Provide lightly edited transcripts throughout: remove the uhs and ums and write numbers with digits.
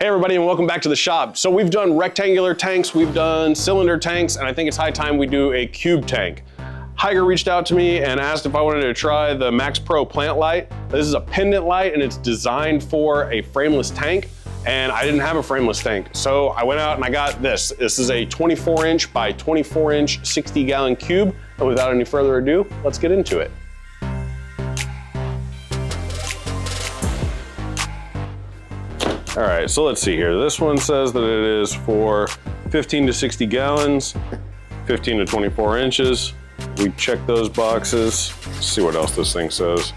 Hey everybody, and welcome back to the shop. So we've done rectangular tanks, we've done cylinder tanks, and I think it's high time we do a cube tank. Higer reached out to me and asked if I wanted to try the Max Pro plant light. This is a pendant light and it's designed for a frameless tank, and I didn't have a frameless tank. So I went out and I got this. This is a 24-inch by 24-inch 60-gallon cube. And without any further ado, let's get into it. All right, so let's see here. This one says that it is for 15 to 60 gallons, 15 to 24 inches. We check those boxes. Let's see what else this thing says.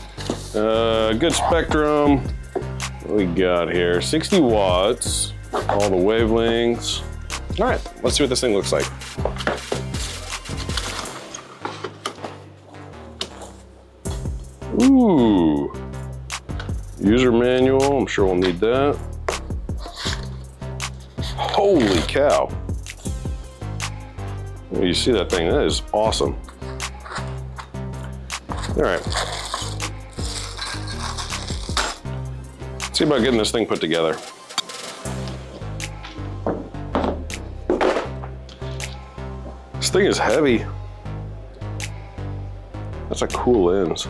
Good spectrum. What we got here? 60 watts, all the wavelengths. All right, let's see what this thing looks like. Ooh, user manual, I'm sure we'll need that. Holy cow. You see that thing, that is awesome. All right. Let's see about getting this thing put together. This thing is heavy. That's a cool lens.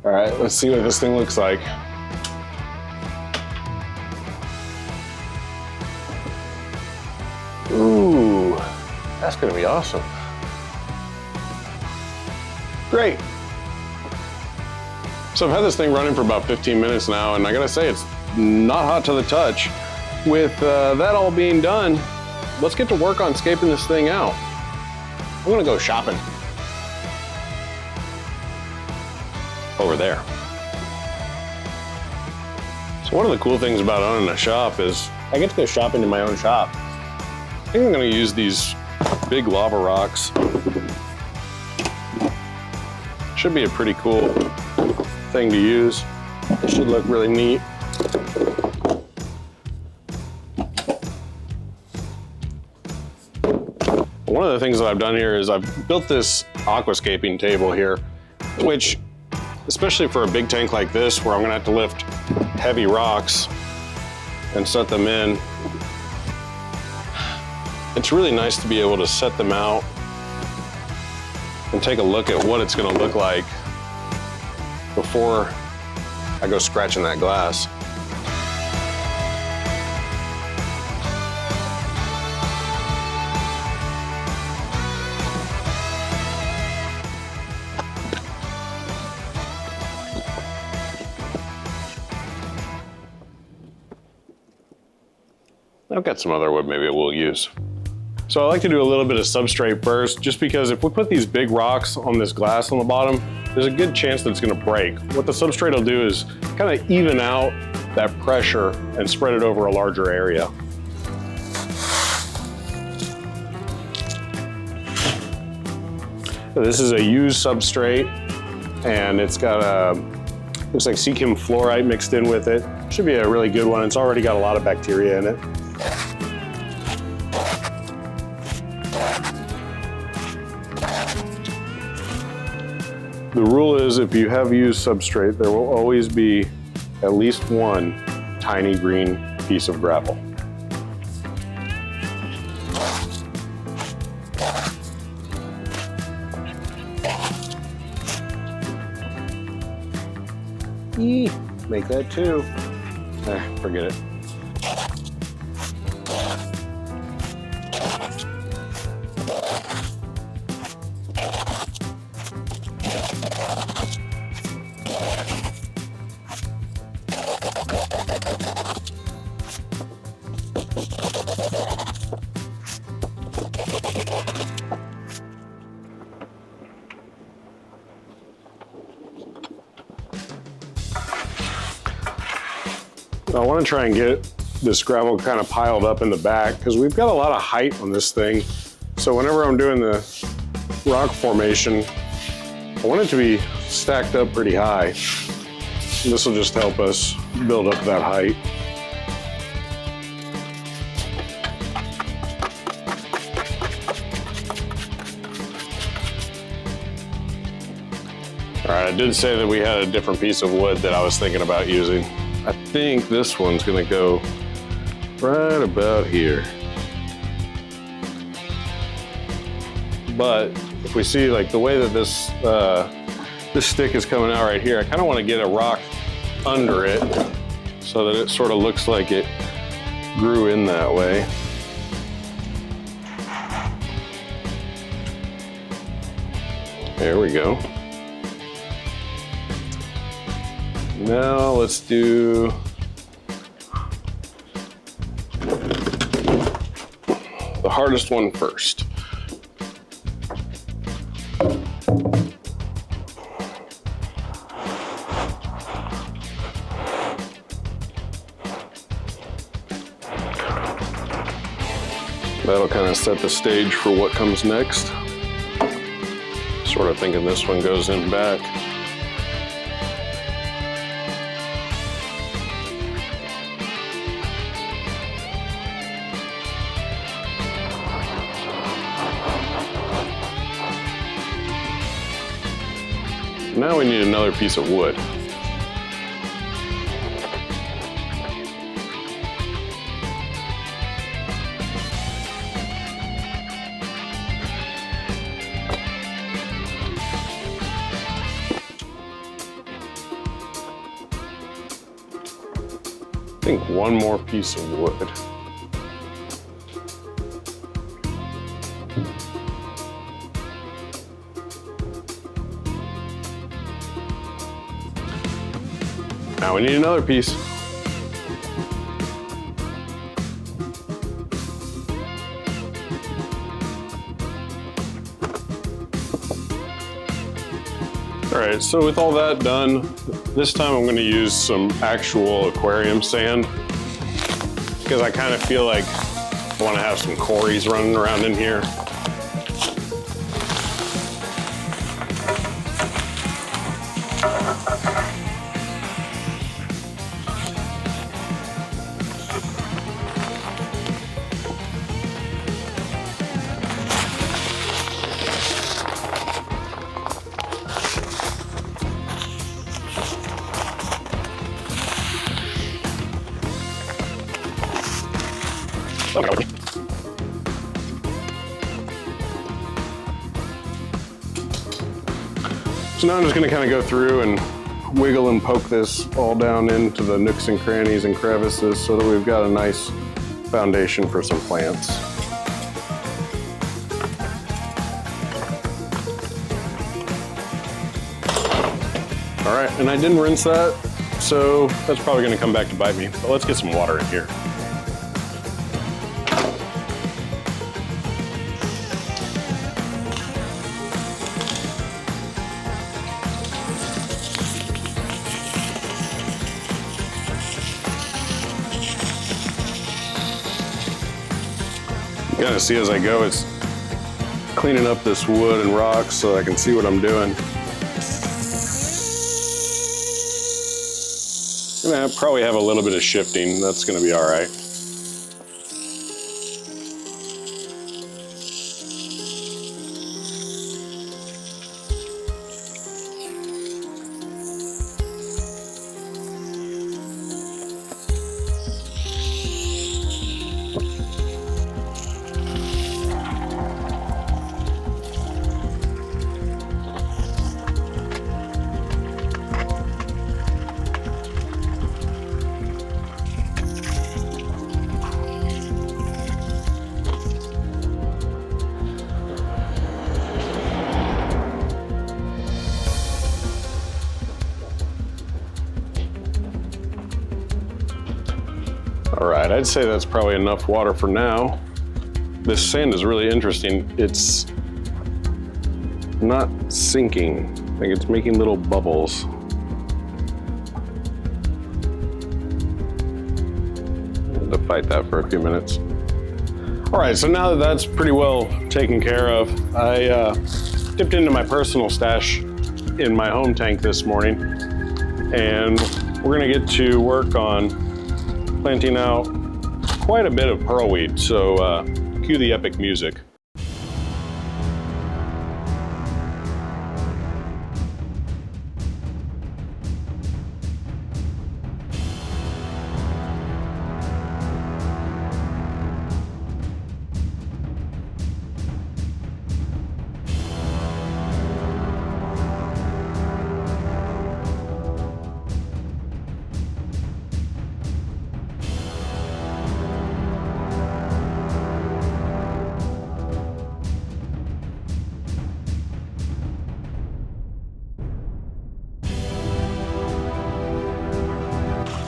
All right, let's see what this thing looks like. Ooh, that's gonna be awesome. Great. So I've had this thing running for about 15 minutes now, and I gotta say, it's not hot to the touch. With that all being done, let's get to work on scaping this thing out. I'm gonna go shopping. Over there. So one of the cool things about owning a shop is I get to go shopping in my own shop. I think I'm gonna use these big lava rocks. Should be a pretty cool thing to use. It should look really neat. One of the things that I've done here is I've built this aquascaping table here, which especially for a big tank like this, where I'm gonna have to lift heavy rocks and set them in, it's really nice to be able to set them out and take a look at what it's gonna look like before I go scratching that glass. I've got some other wood maybe we'll use. So I like to do a little bit of substrate first, just because if we put these big rocks on this glass on the bottom, there's a good chance that it's gonna break. What the substrate will do is kind of even out that pressure and spread it over a larger area. So this is a used substrate, and it's got a, looks like sea fluorite mixed in with it. Should be a really good one. It's already got a lot of bacteria in it. The rule is if you have used Substrate, there will always be at least one tiny green piece of gravel. Make that two. Forget it. I want to try and get this gravel kind of piled up in the back because we've got a lot of height on this thing. So whenever I'm doing the rock formation, I want it to be stacked up pretty high. This will just help us build up that height. All right, I did say that we had a different piece of wood that I was thinking about using. I think this one's gonna go right about here. But if we see like the way that this stick is coming out right here, I kind of want to get a rock under it so that it sort of looks like it grew in that way. There we go. Now let's do the hardest one first. That'll kind of set the stage for what comes next. Sort of thinking this one goes in back. Now we need another piece of wood. I think one more piece of wood. Now we need another piece. All right, so with all that done, this time I'm going to use some actual aquarium sand because I kind of feel like I want to have some cories running around in here. So now I'm just going to kind of go through and wiggle and poke this all down into the nooks and crannies and crevices so that we've got a nice foundation for some plants. All right, and I didn't rinse that, so that's probably going to come back to bite me. But let's get some water in here. Kind of see as I go, it's cleaning up this wood and rocks so I can see what I'm doing. Gonna probably have a little bit of shifting. That's gonna be all right. I'd say that's probably enough water for now. This sand is really interesting. It's not sinking, like it's making little bubbles. I had to fight that for a few minutes. All right, so now that that's pretty well taken care of, I dipped into my personal stash in my home tank this morning, and we're gonna get to work on planting out quite a bit of pearlweed, so cue the epic music.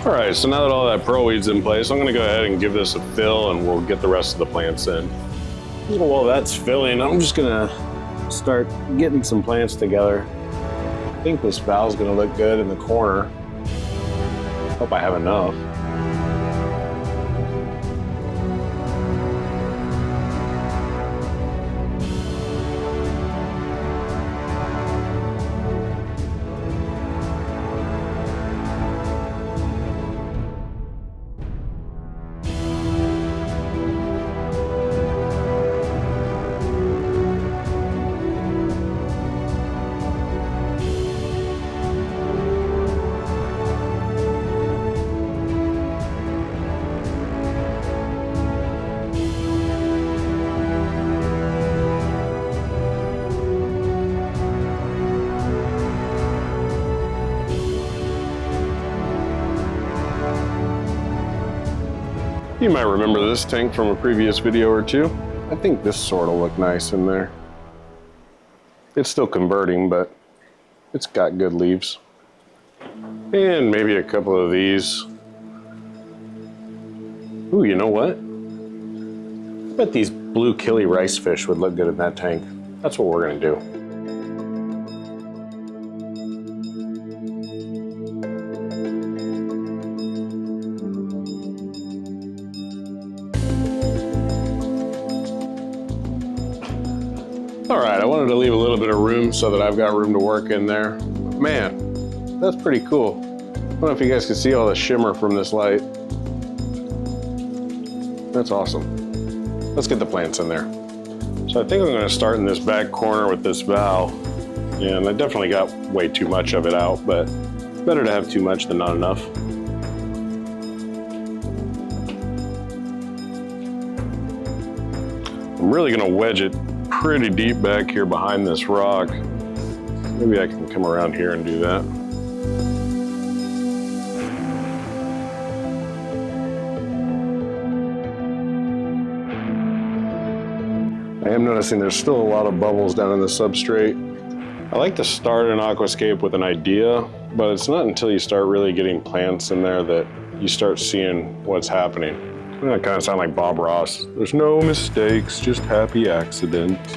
All right, so now that all that pearlweed's in place, I'm gonna go ahead and give this a fill and we'll get the rest of the plants in. While that's filling, I'm just gonna start getting some plants together. I think this valve's gonna look good in the corner. Hope I have enough. You might remember this tank from a previous video or two. I think this sort will look nice in there. It's still converting, but it's got good leaves. And maybe a couple of these. Ooh, you know what? I bet these blue killie rice fish would look good in that tank. That's what we're gonna do. All right, I wanted to leave a little bit of room so that I've got room to work in there. Man, that's pretty cool. I don't know if you guys can see all the shimmer from this light. That's awesome. Let's get the plants in there. So I think I'm gonna start in this back corner with this valve. And I definitely got way too much of it out, but better to have too much than not enough. I'm really gonna wedge it pretty deep back here behind this rock. Maybe I can come around here and do that. I am noticing there's still a lot of bubbles down in the substrate. I like to start an aquascape with an idea, but it's not until you start really getting plants in there that you start seeing what's happening. I kind of sound like Bob Ross. There's no mistakes, just happy accidents.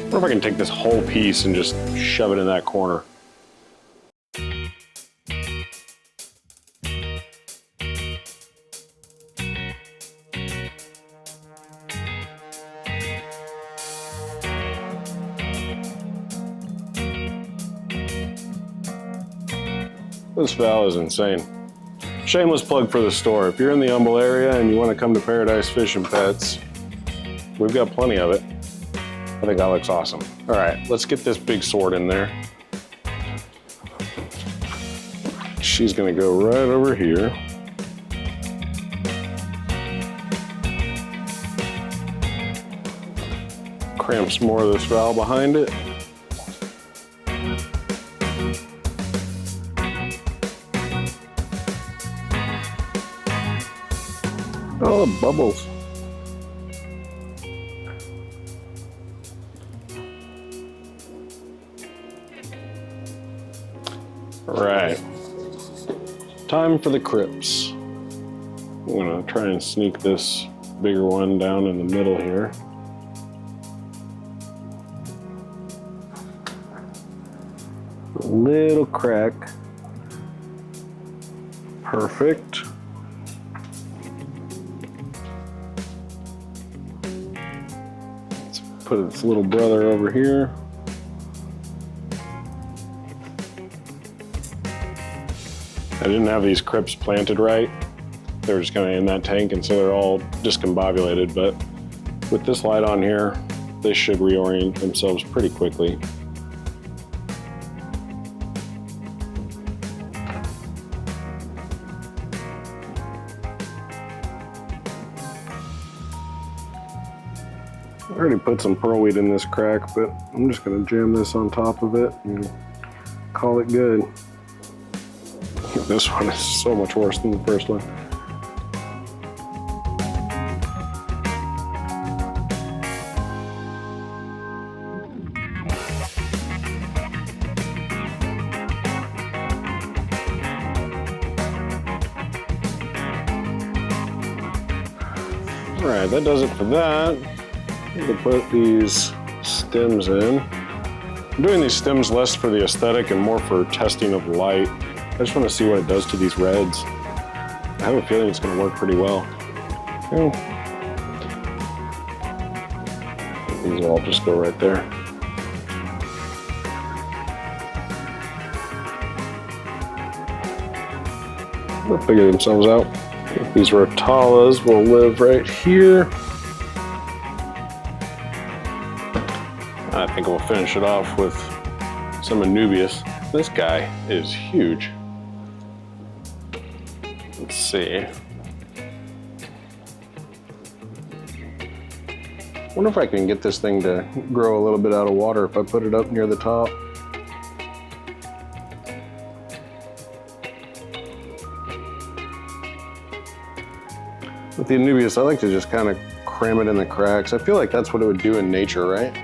I wonder if I can take this whole piece and just shove it in that corner. This valve is insane. Shameless plug for the store. If you're in the Humble area and you want to come to Paradise Fish and Pets, we've got plenty of it. I think that looks awesome. All right, let's get this big sword in there. she's gonna go right over here. Cramp some more of this valve behind it. Oh, the bubbles. All right, time for the crypts. I'm gonna try and sneak this bigger one down in the middle here. A little crack. Perfect. Let's put its little brother over here. I didn't have these crypts planted right. They were just kind of in that tank, and so they're all discombobulated, but with this light on here, they should reorient themselves pretty quickly. I already put some pearlweed in this crack, but I'm just gonna jam this on top of it and call it good. This one is so much worse than the first one. All right, that does it for that. I'm gonna put these stems in. I'm doing these stems less for the aesthetic and more for testing of light. I just want to see what it does to these reds. I have a feeling it's going to work pretty well. Yeah. These will all just go right there. They'll figure themselves out. These rotalas will live right here. I think we'll finish it off with some Anubias. This guy is huge. Let's see. I wonder if I can get this thing to grow a little bit out of water if I put it up near the top. With the Anubias, I like to just kind of cram it in the cracks. I feel like that's what it would do in nature, right?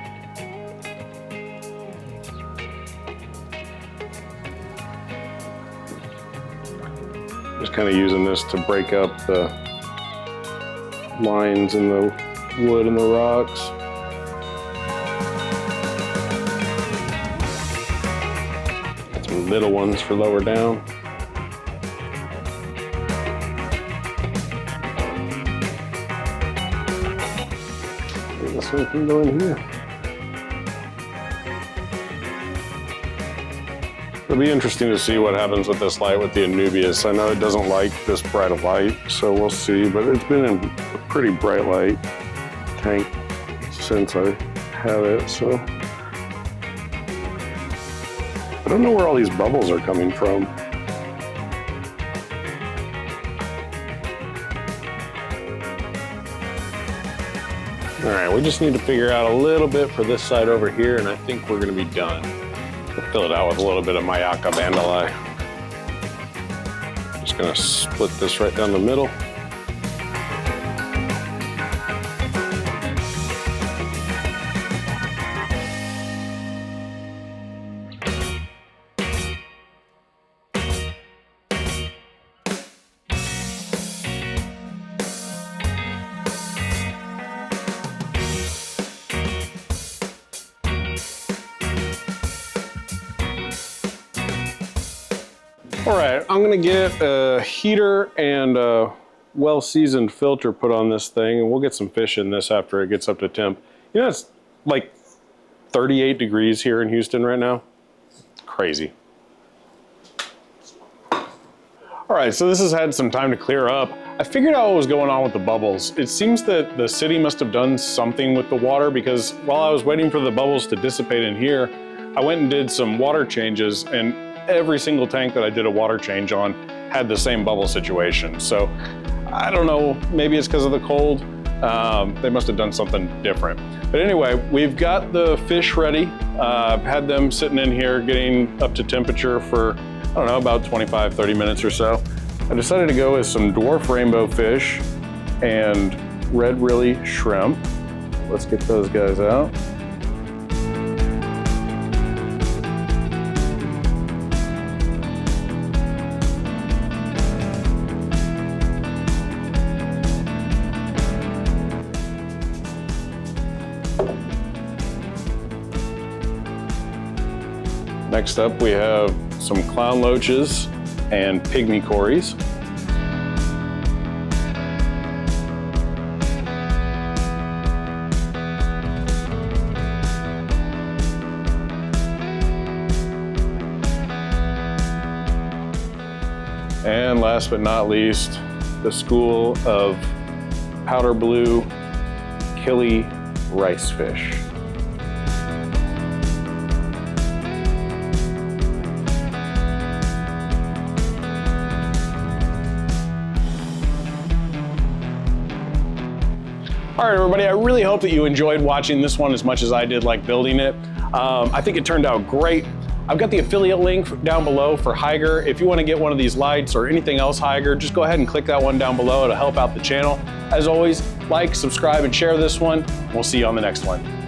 Just kind of using this to break up the lines in the wood and the rocks. Got some little ones for lower down. This one can go in here. It'll be interesting to see what happens with this light with the Anubias. I know it doesn't like this bright of light, so we'll see, but it's been in a pretty bright light tank since I have it, so. I don't know where all these bubbles are coming from. All right, we just need to figure out a little bit for this side over here, and I think we're gonna be done. We'll fill it out with a little bit of Mayaka Vandali. Just gonna split this right down the middle. All right, I'm gonna get a heater and a well-seasoned filter put on this thing, and we'll get some fish in this after it gets up to temp. You know, it's like 38 degrees here in Houston right now. It's crazy. All right, so this has had some time to clear up. I figured out what was going on with the bubbles. It seems that the city must have done something with the water, because while I was waiting for the bubbles to dissipate in here, I went and did some water changes, and every single tank that I did a water change on had the same bubble situation. So I don't know, maybe it's because of the cold. They must have done something different. But anyway, we've got the fish ready. I've had them sitting in here getting up to temperature for, I don't know, about 25, 30 minutes or so. I decided to go with some dwarf rainbow fish and red rilly shrimp. Let's get those guys out. Next up, we have some clown loaches and pygmy cories. And last but not least, the school of powder blue killie rice fish. All right, everybody, I really hope that you enjoyed watching this one as much as I did like building it. I think it turned out great. I've got the affiliate link down below for Haiger. If you want to get one of these lights or anything else Haiger, just go ahead and click that one down below. It'll help out the channel. As always, like, subscribe, and share this one. We'll see you on the next one.